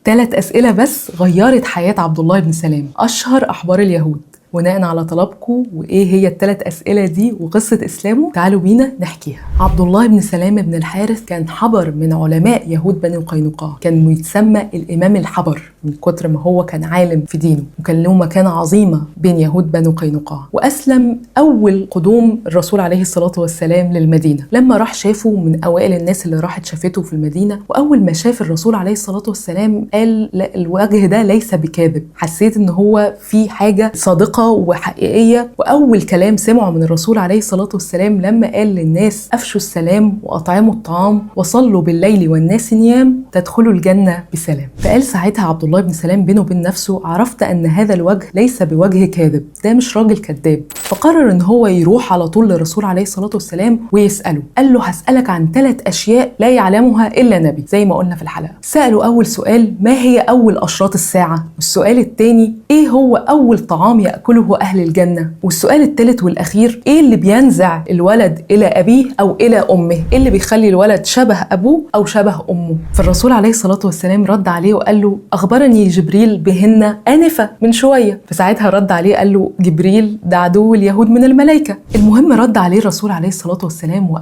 3 أسئلة بس غيرت حياة عبد الله بن سلام، أشهر أحبار اليهود. بناء على طلبكم وايه هي ال3 أسئلة دي وقصة اسلامه، تعالوا بينا نحكيها. عبد الله بن سلام بن الحارث كان حبر من علماء يهود بني قينقاع، كان يتسمى الامام الحبر من كتر ما هو كان عالم في دينه، وكان له مكانة عظيمة بين يهود بني قينقاع. واسلم اول قدوم الرسول عليه الصلاة والسلام للمدينة، لما راح شافه من اوائل الناس اللي راحت شافته في المدينة. واول ما شاف الرسول عليه الصلاة والسلام قال لا، الوجه ده ليس بكاذب، حسيت ان هو في حاجة صادقة وحقيقية. وأول كلام سمعه من الرسول عليه الصلاة والسلام لما قال للناس أفشوا السلام وأطعموا الطعام وصلوا بالليل والناس نيام تدخلوا الجنة بسلام. فقال ساعتها عبد الله بن سلام بينه وبين نفسه: عرفت أن هذا الوجه ليس بوجه كاذب، ده مش راجل كذاب. فقرر أن هو يروح على طول للرسول عليه الصلاة والسلام ويسأله. قال له: هسألك عن 3 أشياء لا يعلمها إلا نبي، زي ما قلنا في الحلقة. سأله أول سؤال: ما هي أول أشراط الساعة؟ والسؤال الثاني: إيه هو أول طعام يأكله أهل الجنة؟ والسؤال الثالث والأخير: إيه اللي بينزع الولد إلى أبيه أو إلى أمه؟ إيه اللي بيخلي الولد شبه أبوه أو شبه أمه؟ فالرسول عليه الصلاة والسلام رد عليه وقال له: أخبرني جبريل بهن آنفة من شوية. فساعتها رد عليه قال له: جبريل ده عدو اليهود من الملائكة. المهم رد عليه الرسول عليه الصلاة والسلام وقال